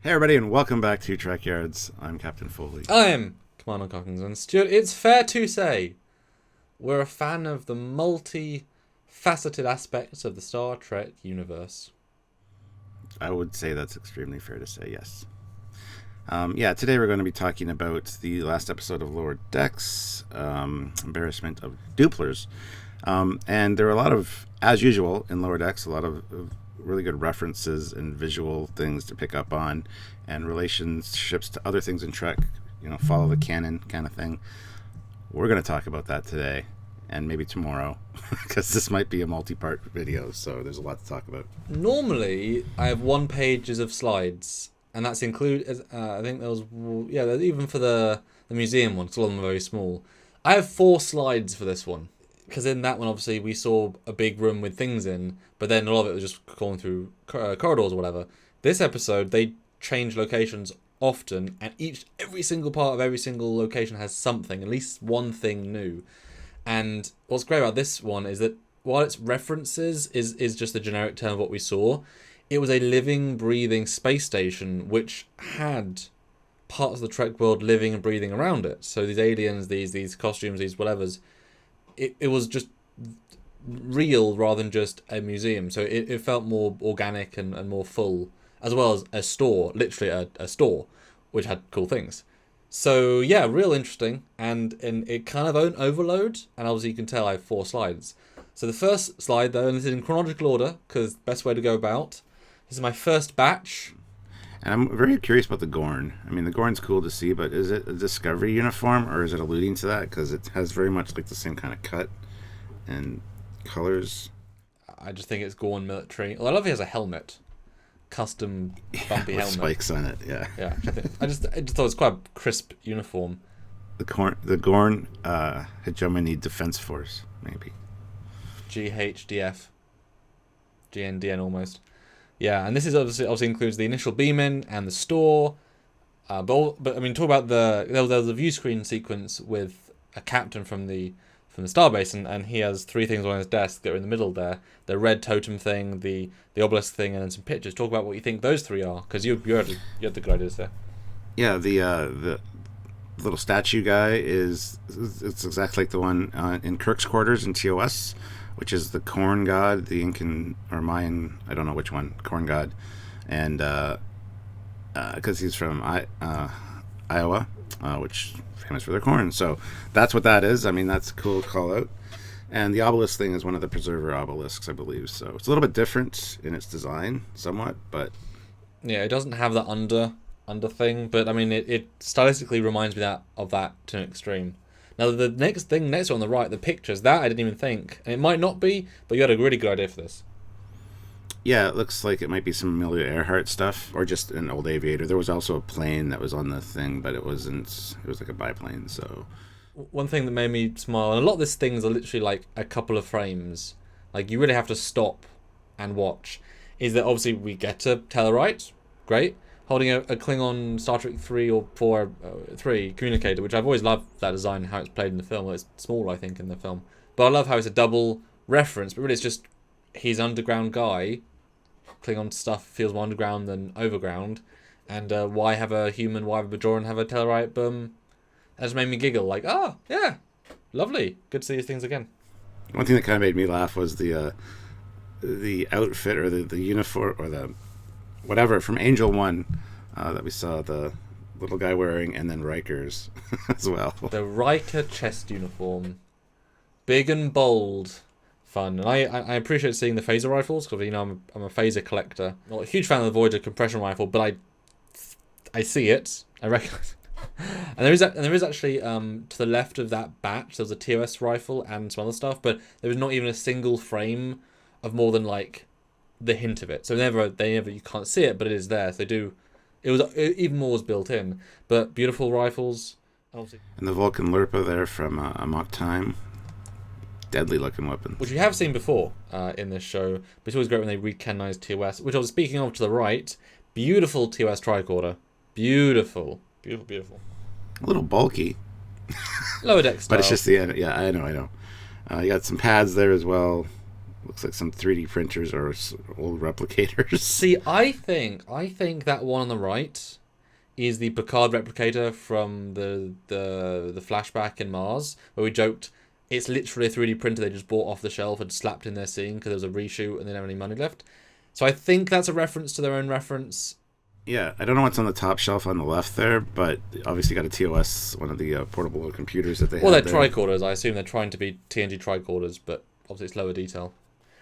Hey everybody, and welcome back to Trekyards. I'm Captain Foley. I am Commander Cockins, and Stuart, it's fair to say we're a fan of the multi-faceted aspects of the Star Trek universe. I would say that's extremely fair to say, yes. Today we're going to be talking about the last episode of Lower Decks, Embarrassment of Duplers. And there are a lot of, as usual in Lower Decks, a lot of really good references and visual things to pick up on, and relationships to other things in Trek, follow the canon kind of thing. We're going to talk about that today, and maybe tomorrow, because this might be a multi-part video, so there's a lot to talk about. Normally, I have 1 pages of slides, and that's I think there was, even for the museum one, because all of them are very small. I have 4 slides for this one. Because in that one, obviously, we saw a big room with things in, but then a lot of it was just going through corridors or whatever. This episode, they change locations often, and every single part of every single location has something, at least one thing new. And what's great about this one is that while its references is just the generic term of what we saw, it was a living, breathing space station which had parts of the Trek world living and breathing around it. So these aliens, these costumes, these whatevers, it was just real rather than just a museum. So it felt more organic and more full, as well as a store, literally a store, which had cool things. So yeah, real interesting, and it kind of overload, and obviously you can tell I have 4 slides. So the first slide, though, and this is in chronological order, because best way to go about, this is my first batch. And I'm very curious about the Gorn. I mean, the Gorn's cool to see, but is it a Discovery uniform, or is it alluding to that? Because it has very much like the same kind of cut and colors. I just think it's Gorn military. Well, I love he has a helmet, custom bumpy with helmet, spikes on it. Yeah. Yeah. I just thought it was quite a crisp uniform. The Gorn Hegemony Defense Force, maybe. GHDF, GNDN almost. Yeah, and this is obviously includes the initial beam-in and the store. But I mean, talk about there was a view screen sequence with a captain from the starbase, and he has 3 things on his desk that are in the middle there: the red totem thing, the obelisk thing, and then some pictures. Talk about what you think those 3 are, because you had the good ideas there. Yeah, the little statue guy it's exactly like the one in Kirk's quarters in TOS, which is the corn god, the Incan or Mayan, I don't know which one, corn god, and because he's from Iowa, which is famous for their corn. So that's what that is. I mean, that's a cool call out. And the obelisk thing is one of the preserver obelisks, I believe. So it's a little bit different in its design, somewhat, but yeah, it doesn't have that under thing, but I mean, it stylistically reminds me of that to an extreme. Now, the next one on the right, the pictures, that I didn't even think. And it might not be, but you had a really good idea for this. Yeah, it looks like it might be some Amelia Earhart stuff, or just an old aviator. There was also a plane that was on the thing, but it wasn't. It was like a biplane, so. One thing that made me smile, and a lot of these things are literally like a couple of frames, like you really have to stop and watch, is that obviously we get to Tellarite, great, holding a Klingon Star Trek 3 or 4, 3 communicator, which I've always loved that design, how it's played in the film. Well, it's small, I think, in the film. But I love how it's a double reference, but really it's just he's an underground guy. Klingon stuff feels more underground than overground. And why have a human, why have a Bajoran have a Tellarite? Boom. That just made me giggle, like, yeah, lovely. Good to see these things again. One thing that kind of made me laugh was the outfit or the uniform or the whatever from Angel 1 that we saw the little guy wearing, and then Riker's as well. The Riker chest uniform. Big and bold. Fun. And I appreciate seeing the phaser rifles, because I'm a phaser collector. Not a huge fan of the Voyager compression rifle, but I see it. I recognize it. And there is actually to the left of that batch there was a TOS rifle and some other stuff, but there was not even a single frame of more than like the hint of it. So they never you can't see it, but it is there. So even more was built in. But beautiful rifles. And the Vulcan Lurpa there from Amok Time. Deadly looking weapon. Which we have seen before in this show. But it's always great when they recanonize TOS. Which I was speaking of to the right. Beautiful TOS tricorder. Beautiful. Beautiful. A little bulky. Lower deck style. But it's just the end. Yeah, I know. You got some pads there as well. Looks like some 3D printers or old replicators. See, I think that one on the right is the Picard replicator from the flashback in Mars, where we joked it's literally a 3D printer they just bought off the shelf and slapped in their scene because there was a reshoot and they didn't have any money left. So I think that's a reference to their own reference. Yeah, I don't know what's on the top shelf on the left there, but obviously got a TOS, one of the portable computers that they have. Well, they're tricorders. I assume they're trying to be TNG tricorders, but obviously it's lower detail.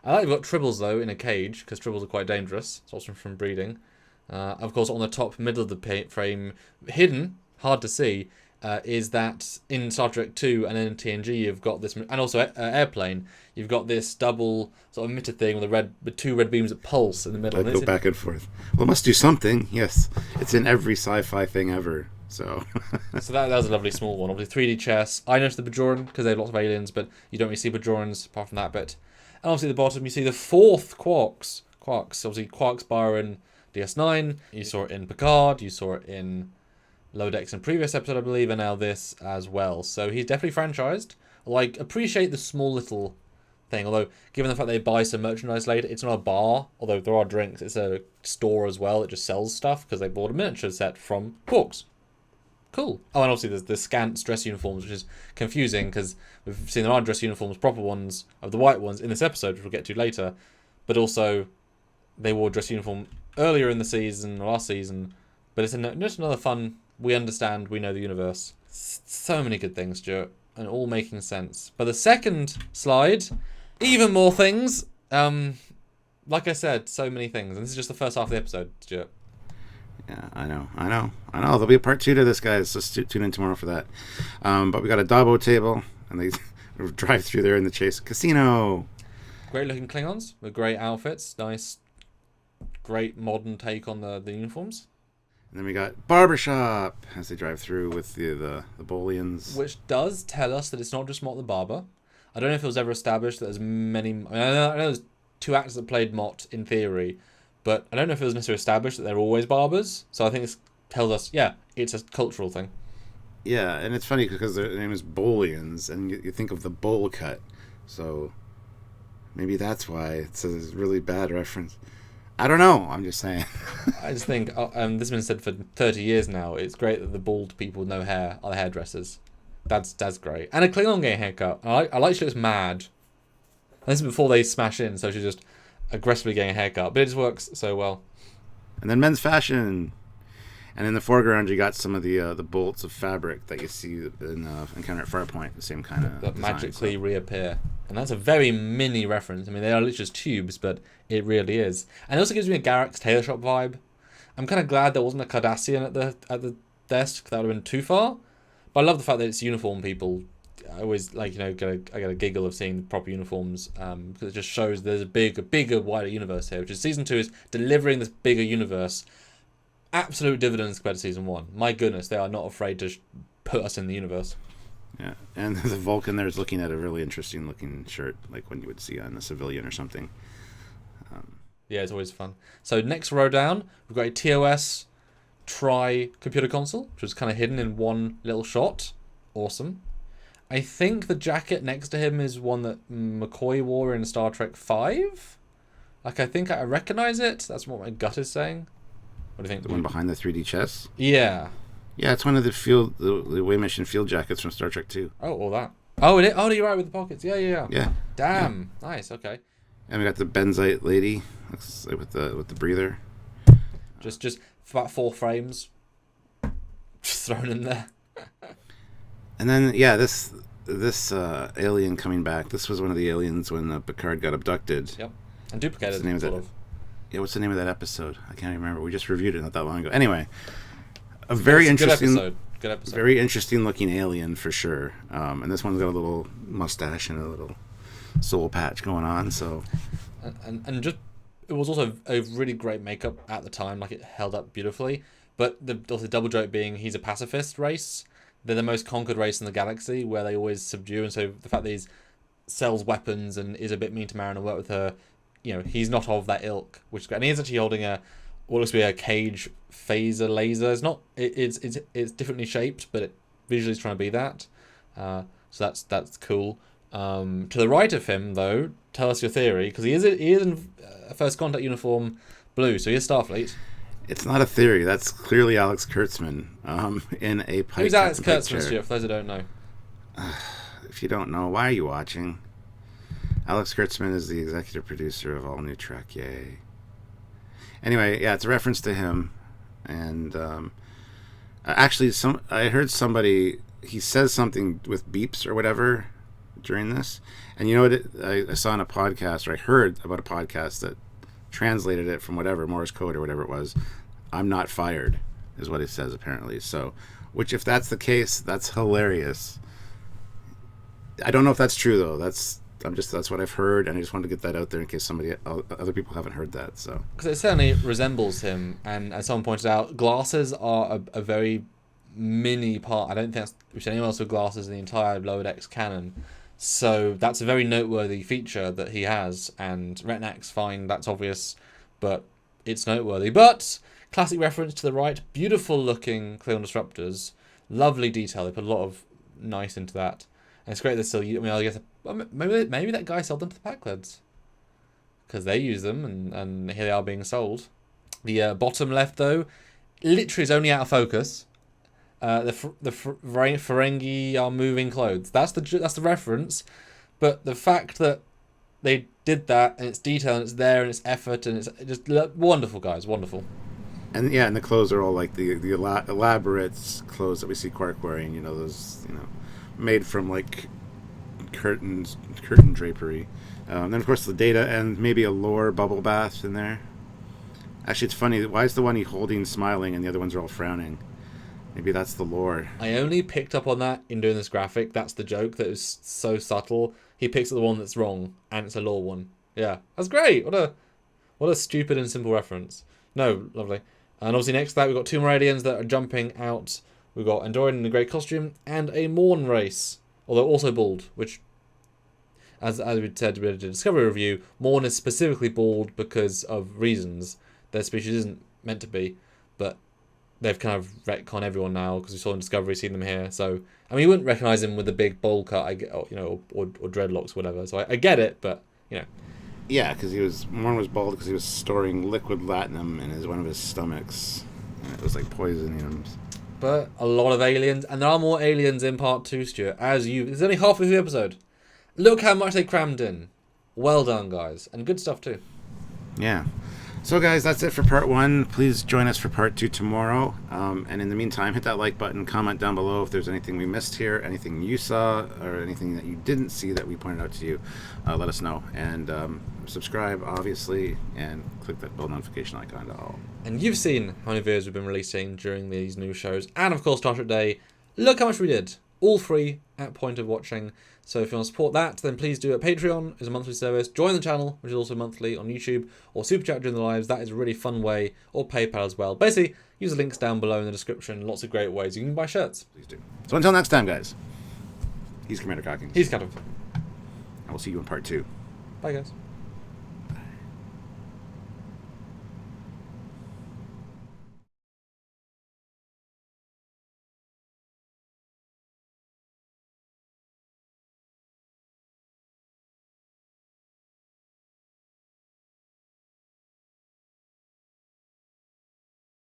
I like they've got tribbles, though, in a cage, because tribbles are quite dangerous. It's also from breeding. Of course, on the top middle of the frame, hidden, hard to see, is that in Star Trek 2 and then in TNG, you've got this, and also Airplane, you've got this double sort of emitter thing with two red beams that pulse in the middle. They go back and forth. Well, it must do something. Yes, it's in every sci-fi thing ever. So, so that was a lovely small one. Obviously, 3D chess. I noticed the Bajoran because they have lots of aliens, but you don't really see Bajorans apart from that bit. And obviously, at the bottom, you see the fourth Quarks. Obviously, Quarks bar in DS9. You saw it in Picard. You saw it in Lower Decks in previous episode, I believe, and now this as well. So he's definitely franchised. Like, appreciate the small little thing. Although, given the fact they buy some merchandise later, it's not a bar. Although there are drinks, it's a store as well. It just sells stuff because they bought a miniature set from Quarks. Cool. Oh, and obviously there's the scant dress uniforms, which is confusing because we've seen there are dress uniforms, proper ones, of the white ones in this episode, which we'll get to later. But also, they wore dress uniform earlier in the season, or last season. But it's just another fun, we understand, we know the universe. So many good things, Stuart, and all making sense. But the second slide, even more things. Like I said, so many things. And this is just the first half of the episode, Stuart. Yeah, I know. There'll be a part 2 to this, guys. So tune in tomorrow for that. But we got a Dabo table, and they drive through there in the Chase Casino. Great looking Klingons with great outfits. Nice, great modern take on the uniforms. And then we got Barbershop as they drive through with the Bolians. Which does tell us that it's not just Mott the Barber. I don't know if it was ever established that there's many... I know there's 2 actors that played Mott in theory, but I don't know if it was necessarily established that they're always barbers. So I think this tells us, yeah, it's a cultural thing. Yeah, and it's funny because their name is Bolians, and you think of the bowl cut. So maybe that's why it's a really bad reference. I don't know. I'm just saying. I just think, this has been said for 30 years now, it's great that the bald people with no hair are the hairdressers. That's great. And a Klingon getting a haircut. I like she looks mad. And this is before they smash in, so she's just aggressively getting a haircut. But it just works so well. And then men's fashion. And in the foreground, you got some of the bolts of fabric that you see in Encounter at Farpoint, the same kind of that magically reappear. And that's a very mini reference. I mean, they are literally just tubes, but it really is. And it also gives me a Garrick's Tailor Shop vibe. I'm kind of glad there wasn't a Cardassian at the desk. That would have been too far. But I love the fact that it's uniform people. I always I get a giggle of seeing the proper uniforms because it just shows there's a bigger, wider universe here. Which is season 2 is delivering this bigger universe. Absolute dividends compared to season 1. My goodness, they are not afraid to put us in the universe. Yeah, and the Vulcan there is looking at a really interesting looking shirt, like one you would see on a civilian or something. Yeah, it's always fun. So next row down, we've got a TOS computer console, which was kind of hidden in one little shot. Awesome. I think the jacket next to him is one that McCoy wore in Star Trek 5. Like, I think I recognize it. That's what my gut is saying. What do you think? The one behind the 3D chess? Yeah. Yeah, it's one of the away mission field jackets from Star Trek 2. Oh, all that. Oh, you're right with the pockets. Yeah. Yeah. Damn. Yeah. Nice. Okay. And we got the benzite lady with the breather. Just about 4 frames just thrown in there. And then this alien coming back. This was one of the aliens when Picard got abducted. Yep. And duplicated. Yeah, what's the name of that episode? I can't even remember. We just reviewed it not that long ago. Anyway, a very interesting, good episode. Very interesting looking alien for sure. And this one's got a little mustache and a little soul patch going on. So, and just it was also a really great makeup at the time. Like, it held up beautifully. But the double joke being he's a pacifist race. They're the most conquered race in the galaxy, where they always subdue. And so the fact that he sells weapons and is a bit mean to Marin and work with her. He's not of that ilk, which is great. And he's actually holding what looks to be a cage phaser laser. It's not. It's differently shaped, but it visually is trying to be that. So that's cool. To the right of him, though, tell us your theory, because he is in First Contact uniform blue, so he is Starfleet. It's not a theory. That's clearly Alex Kurtzman in a Pike. Who's Alex Kurtzman, Stuart, for those who don't know? If you don't know, why are you watching? Alex Kurtzman is the executive producer of All New Trek. Yay. Anyway, yeah, it's a reference to him. And actually, I heard somebody, he says something with beeps or whatever during this. And you know what? I saw on a podcast, or I heard about a podcast that translated it from whatever, Morse code or whatever it was. I'm not fired, is what it says apparently. So, which if that's the case, that's hilarious. I don't know if that's true though. That's what I've heard, and I just wanted to get that out there in case other people haven't heard that. So, because it certainly resembles him, and as someone pointed out, glasses are a very mini part. I don't think we've seen anyone else with glasses in the entire Lower Decks canon. So that's a very noteworthy feature that he has, and Retnak's fine, that's obvious, but it's noteworthy. But classic reference to the right, beautiful looking Klingon disruptors, lovely detail. They put a lot of nice into that, and it's great they're still. I mean, I guess maybe that guy sold them to the Packleads because they use them, and here they are being sold. The bottom left though, literally is only out of focus. The Ferengi are moving clothes. That's the reference, but the fact that they did that and it's detail and it's there and it's effort and it's just wonderful, guys, wonderfurl. And yeah, and the clothes are all like the elaborate clothes that we see Quark wearing. You know, those made from like curtain drapery. Then of course the Data and maybe a lore bubble bath in there. Actually, it's funny. Why is the one he holding smiling and the other ones are all frowning? Maybe that's the lore. I only picked up on that in doing this graphic. That's the joke that is so subtle. He picks up the one that's wrong, and it's a lore one. Yeah, that's great. What a stupid and simple reference. No, lovely. And obviously next to that, we've got two more aliens that are jumping out. We've got Andorian in a grey costume, and a Morn race, although also bald, which, as we said in the Discovery review, Morn is specifically bald because of reasons. Their species isn't meant to be, but they've kind of retconned everyone now because we saw in Discovery, seen them here. So, I mean, you wouldn't recognise him with the big bowl cut, or dreadlocks, whatever. So I get it, but Yeah, because Morn was bald because he was storing liquid latinum in one of his stomachs, and it was like poisoning him. But a lot of aliens, and there are more aliens in part 2, Stuart. There's only halfway through the episode. Look how much they crammed in. Well done, guys, and good stuff too. Yeah. So guys, that's it for part 1. Please join us for part 2 tomorrow. And in the meantime, hit that like button, comment down below if there's anything we missed here, anything you saw, or anything that you didn't see that we pointed out to you. Let us know. And subscribe, obviously, and click that bell notification icon to all. And you've seen how many videos we've been releasing during these new shows. And of course, Star Trek Day. Look how much we did. All free at point of watching. So if you want to support that, then please do it. Patreon is a monthly service. Join the channel, which is also monthly on YouTube, or Super Chat during the lives. That is a really fun way, or PayPal as well. Basically, use the links down below in the description. Lots of great ways you can buy shirts. Please do. So until next time, guys. He's Commander Cockings. He's Captain. I will see you in part 2. Bye, guys.